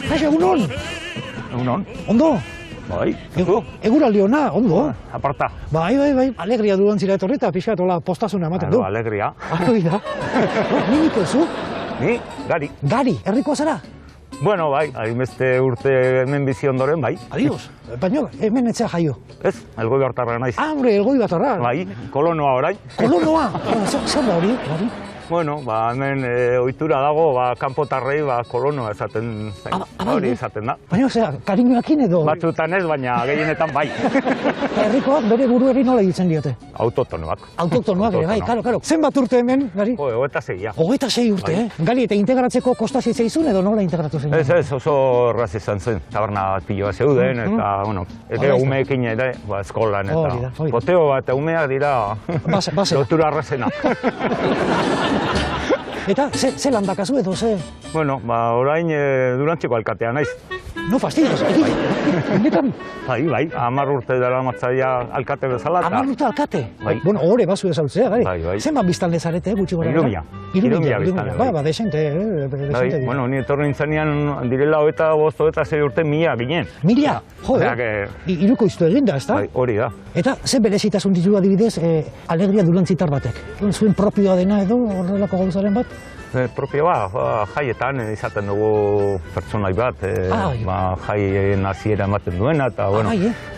Kaixo, egunon? Egunon. Ondo? Bai. Eguraldi ona, ondo? Aparta. Bai. Alegria Durantzira etorri eta pixka tola postasuna ematen du. Alegria. Hori da. Niko zu? Ni, Gari. Gari, herrikoa zara? Bueno, bai, hainbeste urte hemen bizi ondoren, bai. Adios. Baina, hemen etzea jaio. Ez, elgoi hartarra naiz. Hombre, elgoi batarra. Bai, kolonoa orain. Kolonoa? Zer da hori? Bueno, hemen ohitura dago, kanpotarrei kolonoa esaten zain. Hori esaten da. Baina, kariñoakin edo? Batzutan ez, baina gehienetan bai. Herrikoak bere buruari nola ditzen diote? Autotonoak. Autotonoak ere, bai, karo. Zenbat urte hemen, Gari? 26. 26 urte, Gari, eta integratzeko kostasi zeizun edo nola integratu zen? Ez, oso erraz izan zen. Taberna bat piloa zeuden, eta, bueno, umeekin ere, eskolan, eta poteo bat umeak dira lotura arrazena. Eta, ze landakazu edo, ze? Bueno, orain Durantziko alkatea naiz. No fastidios, egiten? Bai, 10 urte dara matzaia alkate bezala. 10 urte alkate? Bai. Bueno, horre bazu ezautzea, Gari. Bai. Zenbat biztanle zarete, gutxi gora? 3.000 biztanle. Ba, desente. Bai, bueno, ni etorri nintzenean direla 25-26 urte 1000 ginen. 1000? Jode, iruko iztu eginda, ezta? Bai, hori da. Eta, ze berezitasun ditu adibidez, alegria Durantzitar batek? Zuen propioa dena edo, horrelako gauzaren bat? Propioa, jaietan izaten dugu pertsonai bat, jaien hasiera ematen duena, eta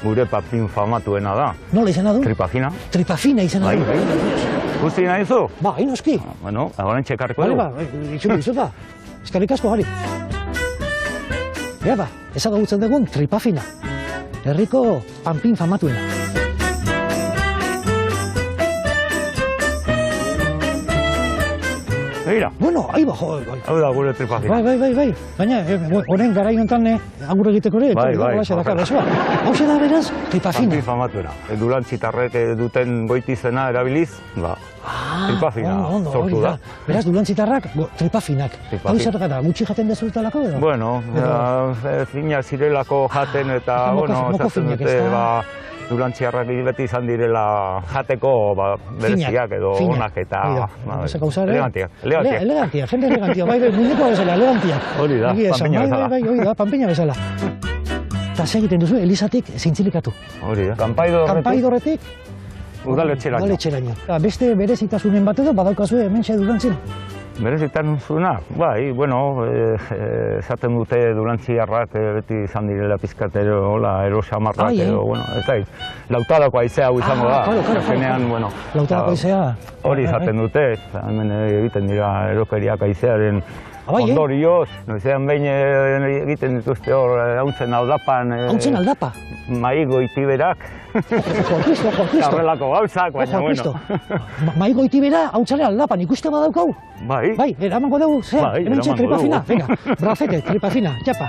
gure papin famatuena da. Nola izena du? Tripafina. Tripafina izena du? Guzti nahi zu? Bai, noski. Bueno, orain txekarriko dugu. Itxuko izuta. Eskerrik asko, Gari. Ea ezagutzen dugun Tripafina. Herriko panpin famatuena. Egira. Bueno, jo. Hau da gure Tripafina. Bai. Baina, honen garai honetan agur egiteko ere, hau da beraz, Tripafina. Panpin famatuena. Durantzitarrek duten goitizena erabiliz, Tripafina sortu da. Beraz, Durantzitarrak, Tripafinak. Hau zer gara, gutxi jaten dezuetalako edo? Bueno, fina zirelako jaten eta, esaten dute, Durantziarrak beti izan direla jateko bereziak edo onak eta elegantiak. Elegantiak, jende elegantiak, bai, muñeko bezala, elegantiak. Hori da, panpina bezala. Hori da, panpina bezala. Eta segiten duzu, Elizatik zintzilikatu. Hori da, Kanpaidorretik udaletxeraino. Beste berezitasunen bat edo badaukazu hemen xe Durantzin? Berezitasuna, bai, bueno, esaten dute Durantziarrak beti izan direla pizkatero, erosamarrak edo, bueno, ez da, lautadako haizea hau izango da. Zenean, bueno, lautadako haizea. Hori izaten dute, hemen egiten dira erokeriak haizearen ondorioz, noizean behin egiten dituzte hor, hauntzen aldapan. Hauntzen aldapa? Mai goitiberak. Jorkisto. Horrelako gauzak, baina, bueno. Mai goitibera hauntzaren aldapan, ikuste badaukau? Bai, eramango dugu, hemen txe Tripafina. Venga, brafete, Tripafina, txapa.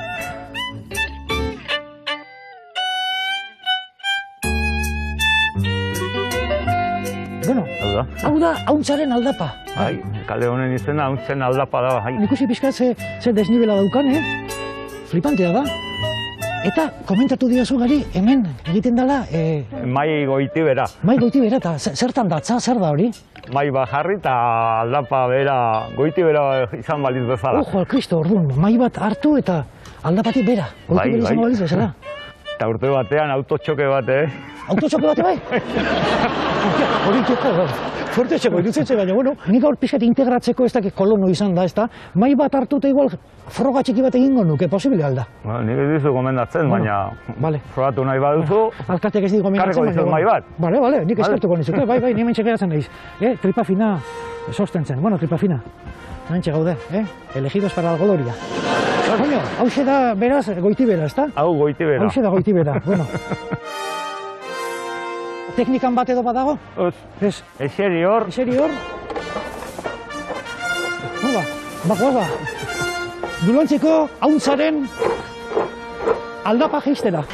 Bueno, hau da hauntzaren aldapa. Bai, kale honen izena hauntzen aldapa da. Ikusi pixkat ze desnibela daukan, flipantea da. Eta komentatu diazu, Gari, hemen egiten dela... Mai goitibera. Mai goitibera, eta zertan datza, zer da hori? Mai bajarri eta aldapa bera, goitibera izan baliz bezala. Ojo, Kristo, orduan, mai bat hartu eta aldapatik bera, goitibera izan baliz bezala. Eta urte batean autotxoke bat, Autotxoke bat, bai? Hori txoko, fuerte txoko, irutzen baina, bueno, nik gaur pixkat integratzeko ez dakit kolono izan da, ez da, mai bat hartu eta igual froga txiki bat egingo nuke, posibile alda? Nik ez dizu gomendatzen, baina frogatu nahi baduzu, alkateak ez ditu gomendatzen, karreko dizut mai bat. Bale, nik eskertuko nizuke, bai, ni hemen txekeratzen nahiz. Tripafina sostentzen, bueno, Tripafina, hemen txegaude, elegidos para la gloria. Coño, hau da beraz goitibera, ez da? Hau goitibera. Hau da goitibera, bueno. Teknikan bat edo badago? Ez. Eseri hor. Bagoa. Durantziko hauntzaren aldapa jeistera.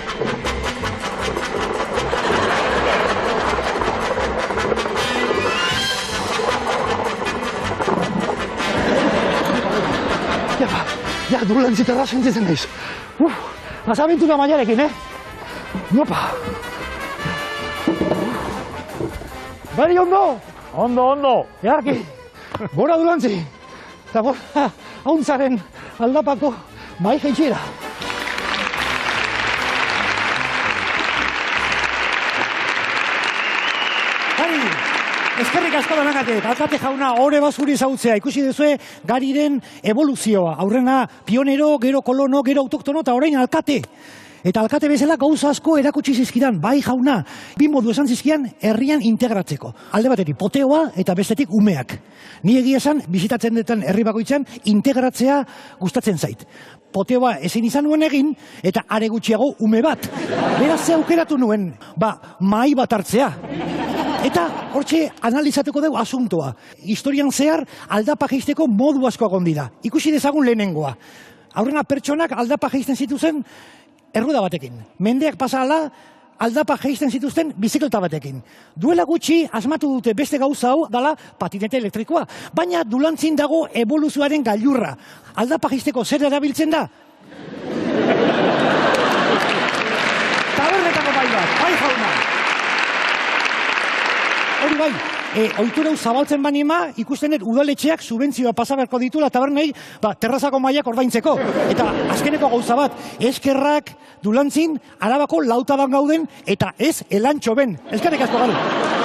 Durantzitarra sentitzen naiz. Azabentura mailarekin, Nopa. Bari ondo! Ondo! Earki, gora Durantzi. Eta gora hauntzaren aldapako bai jaitxera. Gari, eskerrik asko danagatek, alkate jauna, ore bazuri zautzea, ikusi duzue gariren evoluzioa, aurrena pionero, gero kolono, gero autoktono, eta orain alkate. Eta alkate bezala gauza asko erakutsi zizkidan, bai jauna, bi modu esan zizkidan herrian integratzeko. Alde batetik poteoa eta bestetik umeak. Ni egia esan, bizitatzen dutan herri bakoitzean, integratzea gustatzen zait. Poteoa ezin izan nuen egin, eta are gutxiago ume bat. Beraz ze aukeratu nuen, mahai bat hartzea. Eta hortxe analizatuko dugu asuntoa. Historian zehar aldapa jeisteko modu asko egon dira. Ikusi dezagun lehenengoa. Aurrena pertsonak aldapa jeisten zituzen erruda batekin. Mendeak pasa ala, aldapa jeisten zituzten bizikleta batekin. Duela gutxi asmatu dute beste gauza hau dala patinete elektrikoa. Baina dulantzin dago evoluzioaren gailurra. Aldapa jeisteko zer erabiltzen da? Tabernetako bai bat, bai jauna. Hori bai, ohitura hau zabaltzen banima, ikusten dut udaletxeak subentzioa pasa beharko ditula tabernei, terrazako mailak ordaintzeko. Eta azkeneko gauza bat, eskerrak dulantzin, Arabako lautaban gauden, eta ez elantxo ben. Eskerrik asko galu.